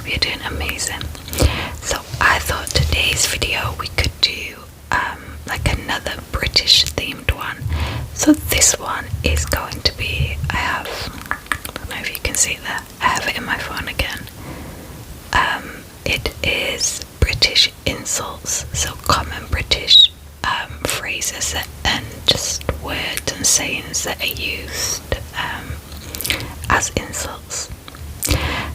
hope you're doing amazing. So I thought today's video we could do like another British themed one. So this one is going to be, I don't know if you can see that, I have it in my phone again. It is British insults, so common British phrases and just words and sayings that are used as insults.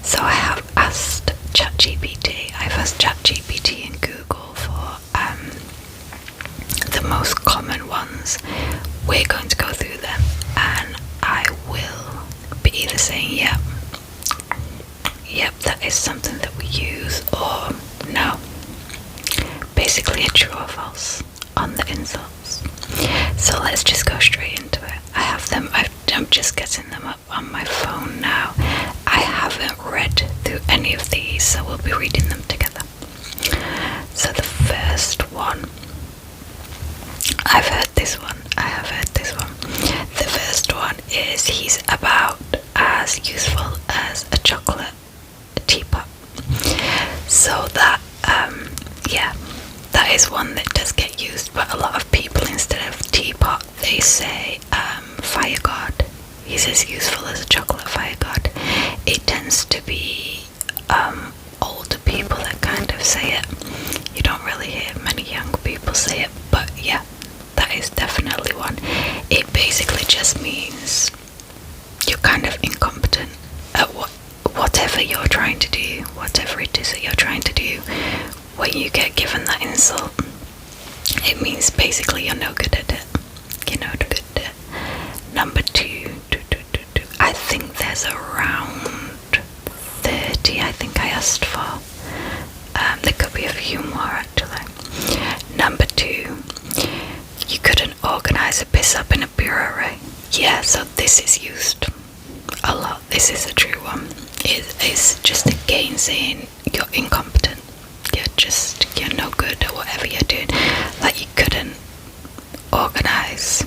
So I have asked Chat GPT, I've asked Chat GPT and Google for the most common ones. We're going to go through them and I will be either saying yep, that is something that we use, or no, basically a true or false on the insults. So let's just go straight into it. I have them, I'm just getting them up on my phone now. I haven't read through any of these, so we'll be reading them together. So the first one, I have heard this one. The first one is, he's about as useful as a chocolate teapot. So that, that is one that does get used, but a lot of people, instead of teapot, they say fire god. He's as useful as a chocolate fire god. It tends to be older people that kind of say it. You don't really hear many young people say it, but yeah, that is definitely one. It basically just means you're kind of incompetent at whatever you're trying to do, whatever it is that you're trying to do. When you get given that insult, it means basically you're no good at it. You're no good at it. Number two, I think there's around 30, I think I asked for. There could be a few more actually. Number two, you couldn't organise a piss up in a bureau, right? Yeah, so this is used a lot. This is a true one. It's just again saying you're incompetent. You're no good at whatever you're doing. Like you couldn't organise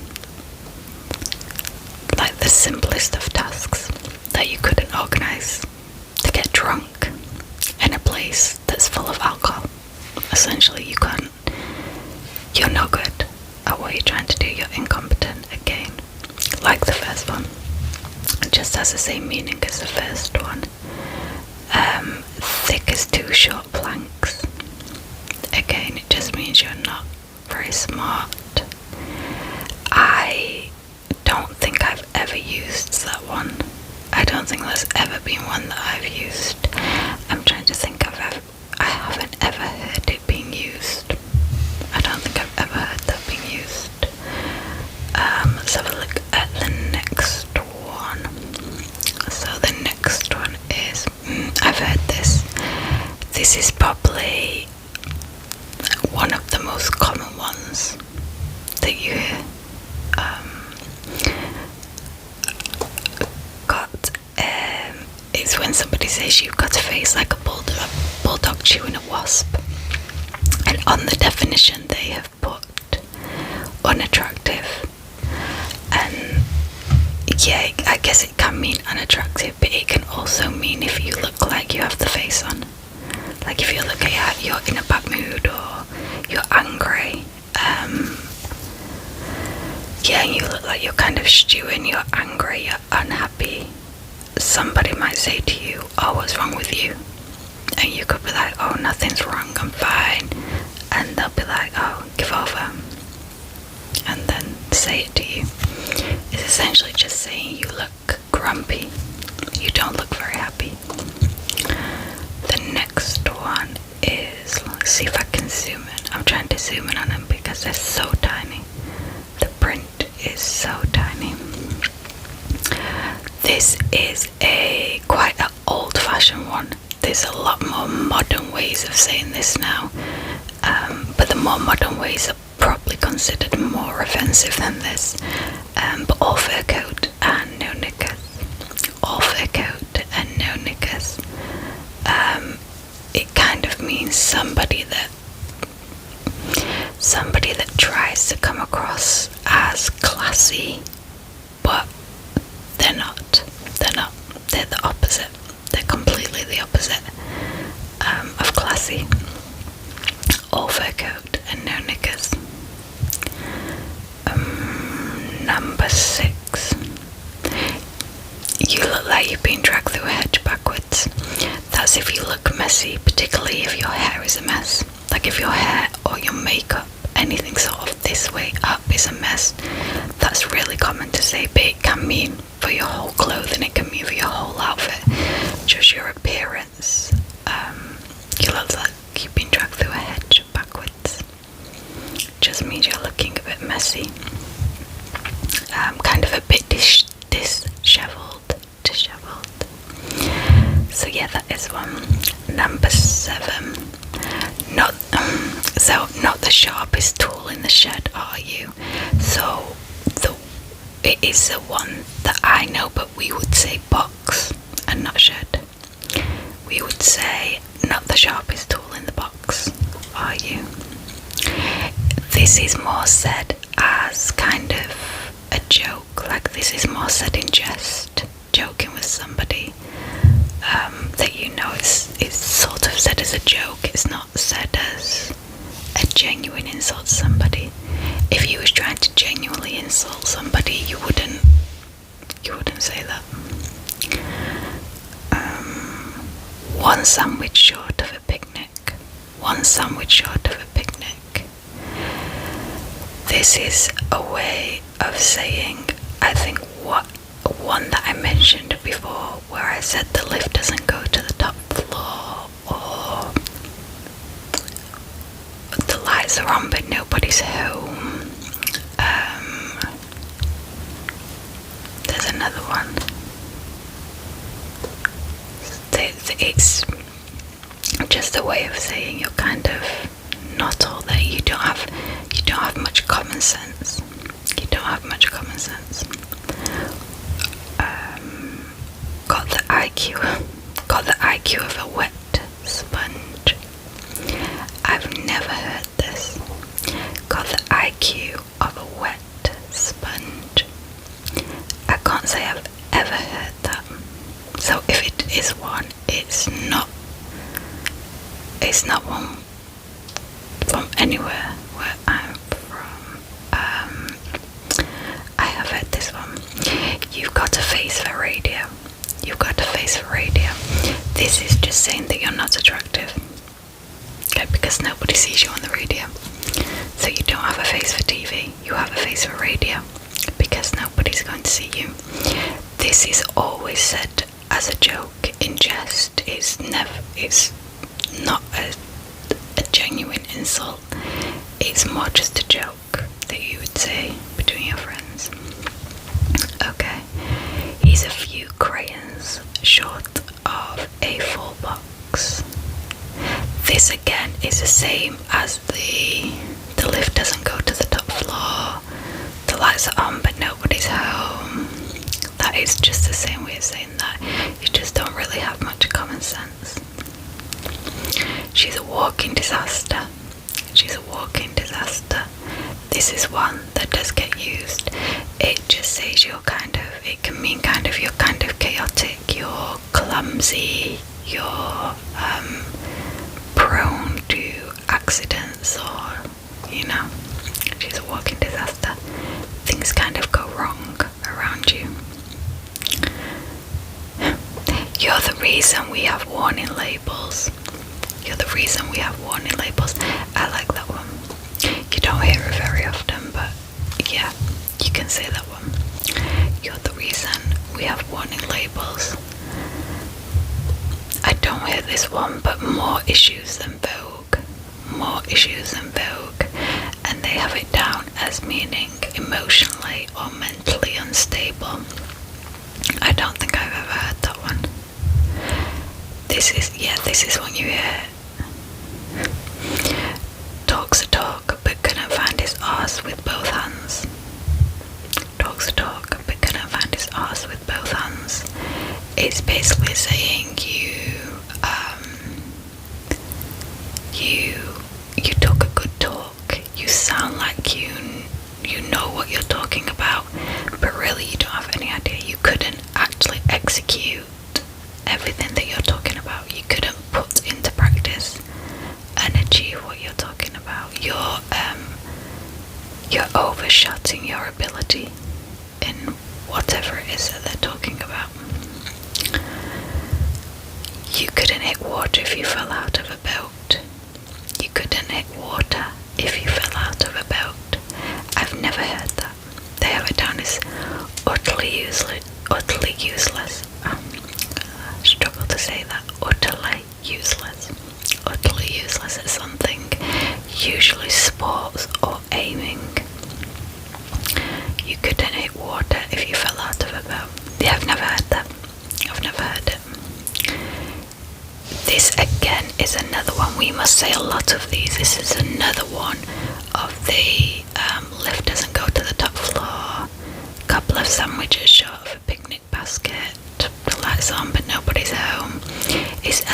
like the simplest of tasks, that you couldn't organise to get drunk in a place that's full of alcohol. Essentially you can't. You're no good at what you're trying to do. You're incompetent again. Like the first one. It just has the same meaning as the first one. Thick as two short planks. Again, it just means you're not very smart. I don't think I've ever used that one. I don't think there's ever been one that I've used. I'm trying to think I haven't ever heard it being used. I don't think I've ever heard that being used. Let's have a look at the next one. So the next one is, I've heard this. This is probably one of the most common ones that you hear. It's when somebody says you've got a face like a bulldog chewing a wasp. And on the definition they have put unattractive. And yeah, I guess it can mean unattractive, but it can also mean if you look like you have the face on. Like if you look at you're in a bad mood or you're angry. And you look like you're kind of stewing, you're angry, you're unhappy. Somebody might say to you, oh, what's wrong with you? And you could be like, oh, nothing's wrong, I'm fine. And they'll be like, oh, give over. And then say it to you. It's essentially just saying you look grumpy. You don't look very happy. The next one is, let's see if I can zoom in. I'm trying to zoom in on them because they're so tiny. The print is so tiny. This is quite an old-fashioned one. There's a lot more modern ways of saying this now, but the more modern ways are probably considered more offensive than this. But all fur coat and no knickers. All fur coat and no knickers. It kind of means somebody that tries to come across as classy, but they're not. They're the opposite. They're completely the opposite. classy. All fur coat and no knickers. Number 6. You look like you've been dragged through a hedge backwards. That's if you look messy, particularly if your hair is a mess. Like if your hair or your makeup, anything sort of this way up is a mess. That's really common to say, but it can mean for your whole clothing, it can mean for your whole outfit, just your appearance. You look like you've been dragged through a hedge backwards. Just means you're looking a bit messy. Kind of a bit disheveled. So yeah, that is one. Number 7. Not the sharpest tool in the shed, are you? So it is the one that I know, but we would say box and not shed. We would say not the sharpest tool in the box, are you? This is more said as kind of a joke, like this is more said in jest, joking with somebody. That you know it's sort of said as a joke, it's not said as a genuine insult to somebody. If you was trying to genuinely insult somebody, you wouldn't say that. One sandwich short of a picnic. One sandwich short of a picnic. This is a way of saying, I think, one that I mentioned before, where I said the lift doesn't go to the top floor, or the lights are on but nobody's home. There's another one. It's just a way of saying you're kind of not all there. You don't have much common sense. You don't have much common sense. Got the IQ of a wet sponge. I've never heard this. Got the IQ of a wet sponge. I can't say I've ever heard that. So if it is one, it's not one from anywhere where I'm from. I have heard this one. You've got a face for radio. You've got a face for radio. This is just saying that you're not attractive. Okay, because nobody sees you on the radio. So you don't have a face for TV. You have a face for radio. Because nobody's going to see you. This is always said as a joke, in jest. It's not a genuine insult. It's more just a joke that you would say between your friends. Okay, he's a few crayons short of a full box. This again is the same as the lift doesn't go to the top floor, the lights are on but nobody's home. That is just the same way of saying that. You just don't really have much common sense. She's a walking disaster. She's a walking disaster. This is one that does get used. It just says it can mean you're kind of chaotic, you're clumsy, you're prone to accidents, or, she's a walking disaster. Things kind of go wrong around you. You're the reason we have warning labels. You're the reason we have warning labels. I like that one. You don't hear it very often, but yeah, you can say that one. You're the reason we have warning labels. I don't hear this one, but more issues than Vogue. More issues than Vogue. And they have it down as meaning emotionally or mentally unstable. I don't think I've ever heard that one. This is when you hear talks a talk but couldn't find his arse with both hands. Talks a talk but couldn't find his arse with both hands. It's basically saying you talk a good talk. You sound like you know what you're talking about, but really you don't have any idea. You couldn't actually execute everything that you're talking about. You couldn't put into practice reality in whatever it is that they're talking about. You couldn't hit water if you fell out of a boat. You couldn't hit water if you fell out of a boat. I've never heard that. They have it down as utterly useless. Utterly useless. I struggle to say that. Utterly useless. Utterly useless at something, usually sports or aiming. You couldn't hit water if you fell out of a boat. Yeah, I've never heard that. I've never heard it. This again is another one. We must say a lot of these. This is another one of the lift doesn't go to the top floor. Couple of sandwiches short of a picnic basket. The lights on but nobody's home. His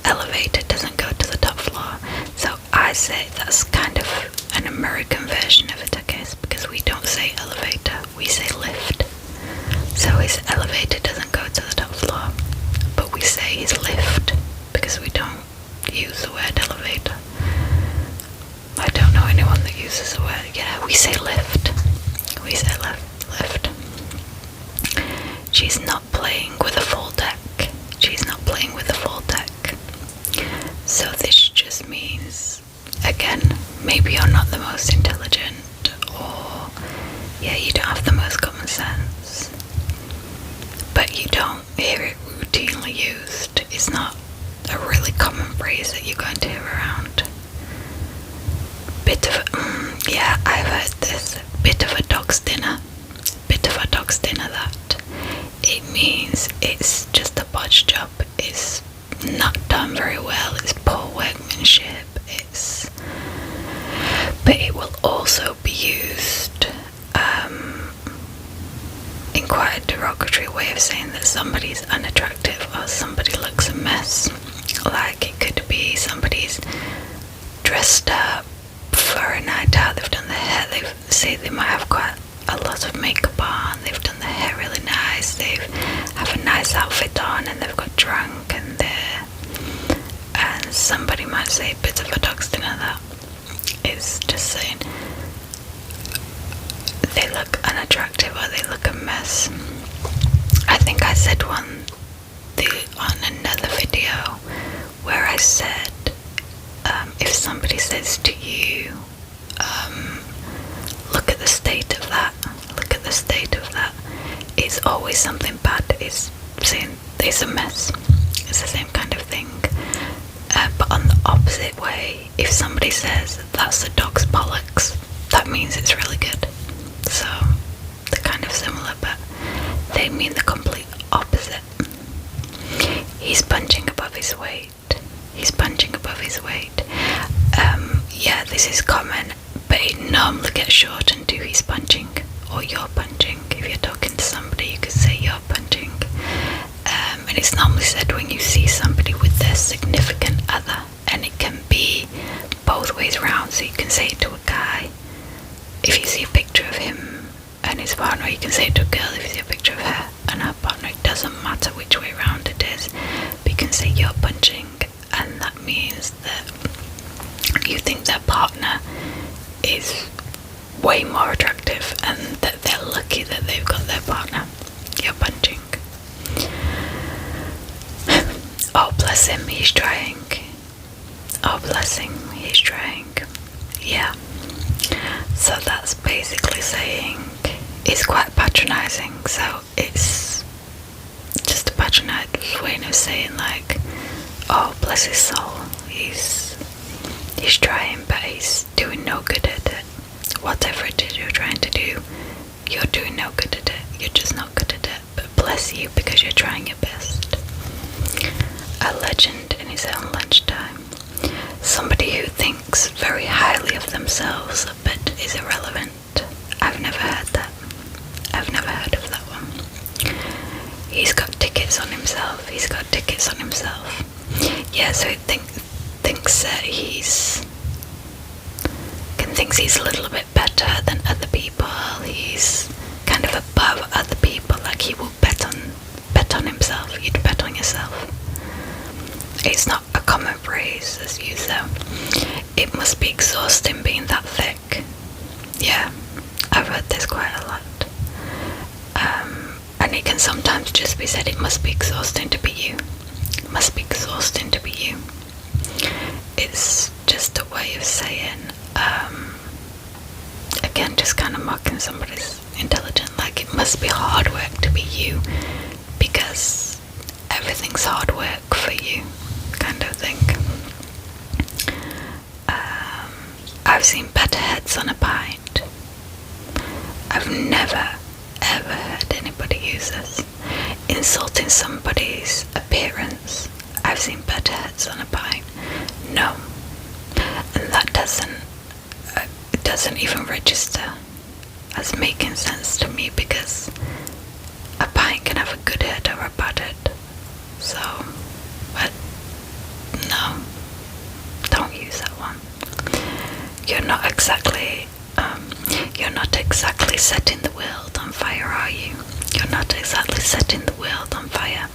elevator doesn't go to the top floor. So I say that's kind of an American version of it, I guess, because we don't say elevator, we say lift. So his elevator doesn't go to the top floor, but we say his lift because we don't use the word elevator. I don't know anyone that uses the word. Yeah, we say lift. We say lift. She's not playing with a full deck. She's not playing with a full deck. So this just means, again, maybe you're not the most intelligent, or yeah, you don't have the most common sense, but you don't hear it routinely used. It's not a really common phrase that you're going to hear around. Bit of a, yeah, I've heard this. Bit of a dog's dinner. Bit of a dog's dinner. That it means it's just a botch job. It's not done very well. It's poor workmanship. But it will also be used in quite a derogatory way of saying that somebody's unattractive or somebody looks a mess. Like it could be somebody's dressed up for a night out, they've done their hair, they say they might have quite a lot of makeup on, they've done their hair really nice, they have a nice outfit on and they've got drunk and somebody might say a bit of a dog's dinner. That is just saying they look unattractive or they look a mess. I think I said on another video where I said if somebody says to you look at the state of that, it's always something bad. It's saying it's a mess. It's the same kind of thing. But on the opposite way, if somebody says that's the dog's bollocks, that means it's really good. So they're kind of similar, but they mean the complete opposite. He's punching above his weight. Yeah, this is common, but it normally gets shortened to he's punching or you're punching. If you're talking to somebody, you could say you're punching. And it's normally said when you see somebody with their significant other, and it can be both ways round. So you can say it to a guy if you see a picture of him and his partner, you can say it to a girl if you see a picture of her and her partner. It doesn't matter which way round it is, but you can say you're punching, and that means that you think their partner is way more attractive and that they're lucky that they've got their partner. You're punching. Oh, bless him, he's trying. Oh, bless him, he's trying. Yeah. So that's basically saying it's quite patronising. So it's just a patronising way of saying like, oh, bless his soul, he's trying, but he's doing no good at it. Whatever it is you're trying to do, you're doing no good at it. You're just not good at it. But bless you because you're trying your best. A legend in his own lunchtime. Somebody who thinks very highly of themselves but is irrelevant. I've never heard that. I've never heard of that one. He's got tickets on himself. Yeah, so he thinks that thinks he's a little bit better than other people. He's kind of above other people. Like he will bet on himself. You'd bet on yourself. It's not a common phrase that's used though. It must be exhausting being that thick. Yeah, I've heard this quite has to be hard work to be you, because everything's hard work for you, kind of thing. I've seen better heads on a pint. I've never ever heard anybody use this. Insulting somebody's appearance. I've seen better heads on a pint. No. And that it doesn't even register as making sense to me, because a pint can have a good head or a bad head. So, but no, don't use that one. You're not exactly setting the world on fire, are you? You're not exactly setting the world on fire.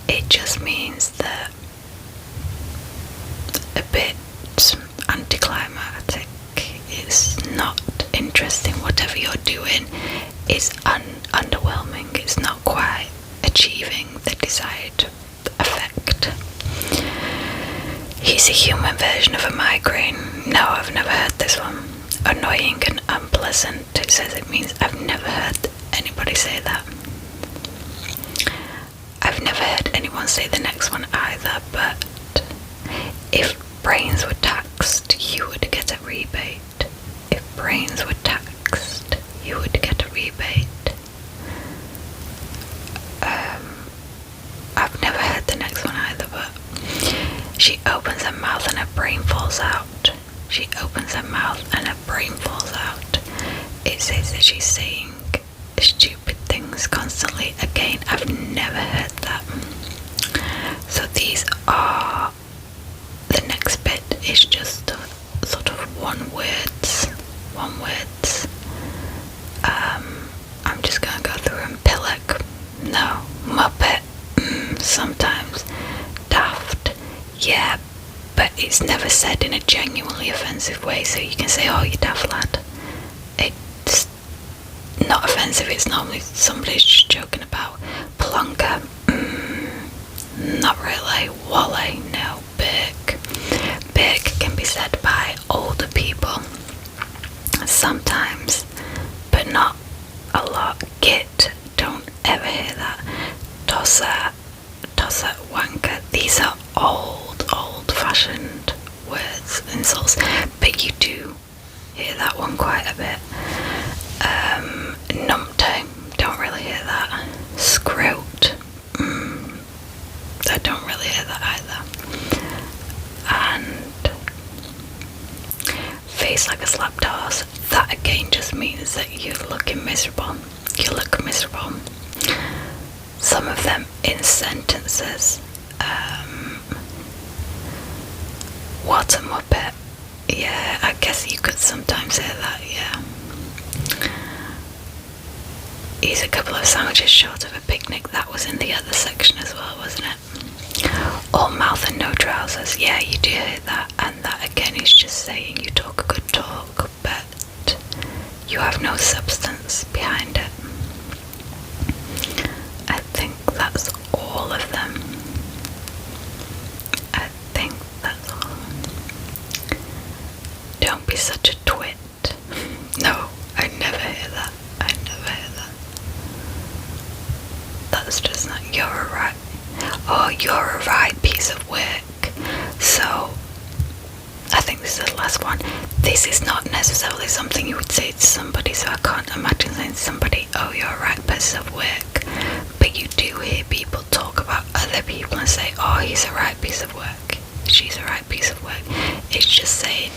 It just means that a bit anticlimactic. It's not interesting. Whatever you're doing is underwhelming. It's not quite achieving the desired effect. He's a human version of a migraine. No, I've never heard this one. Annoying and unpleasant. It says it means I've never heard anybody say that. I've never heard anyone say the next one either, but if brains were taxed, you would get a rebate. If brains were taxed, you would get a rebate. I've never heard the next one either, but she opens her mouth and her brain falls out. She opens her mouth and her brain falls out. It says that she's saying stupid things constantly. Again, I've never heard that. So these are, the next bit is just sort of one words. I'm just gonna go through them. Pillock, no. Muppet, sometimes. Daft, yeah, but it's never said in a genuinely offensive way, so you can say, oh, you daft lad. It's not offensive, it's normally somebody's just joking about. Plonker, not really. Wally, no. Big can be said by older people sometimes, but not a lot. Git, don't ever hear that. Tosser, wanker. These are old-fashioned words, insults, but you do hear that one quite a bit. Numpty, don't really hear that. Scrote, I don't really hear that either. And face like a slapped horse, that again just means that you're looking miserable. You look miserable. Some of them in sentences. What a muppet. Yeah, I guess you could sometimes hear that, yeah. He's a couple of sandwiches short of a picnic. That was in the other section as well, wasn't it? All mouth and no trousers. Yeah, you do hear that. And that again is just saying you talk a good talk, but you have no substance behind it. I think that's all of them. I think that's all of them. Don't be such a twit. No, I never hear that. I never hear that. That's just not, you're a right. Oh, you're a right piece of work. So, I think this is the last one. This is not necessarily something you would say to somebody, so I can't imagine saying to somebody, oh, you're a right piece of work. But you do hear people talk about other people and say, oh, he's a right piece of work. She's a right piece of work. It's just saying,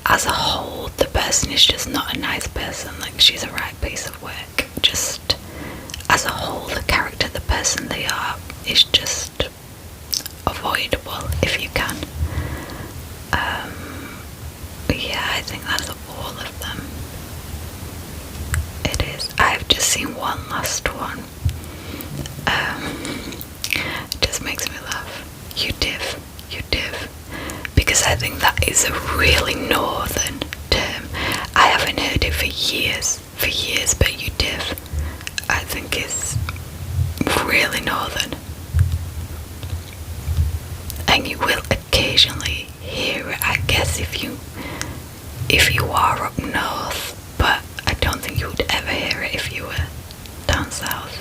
as a whole, the person is just not a nice person. Like, she's a right piece of work. Just as a whole, the character, the person they are, is just avoidable if you can. Yeah, I think that's all of them. It is. I've just seen one last one. It just makes me laugh. You div. Because I think that is a really northern term. I haven't heard it for years, but you div, I think is really northern. And you will occasionally hear it, I guess, if you are up north, but I don't think you would ever hear it if you themselves.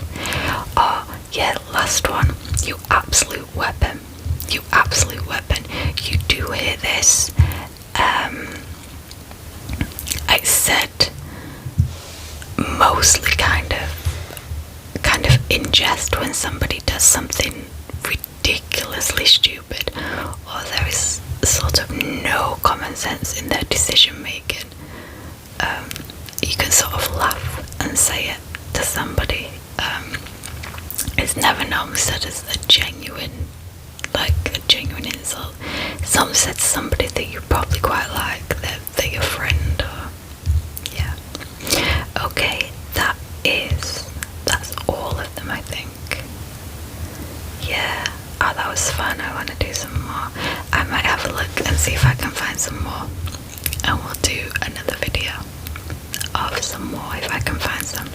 Oh yeah, last one. You absolute weapon. You absolute weapon. You do hear this. I said mostly kind of in jest when somebody does something ridiculously stupid, or there is sort of no common sense in their decision making. You can sort of laugh and say it to somebody. It's never normally said as a genuine insult. Some said to somebody that you probably quite like, that they're your friend, or yeah. Okay, that's all of them, I think. Yeah. Oh, that was fun. I want to do some more. I might have a look and see if I can find some more, and we'll do another video of some more if I can find some.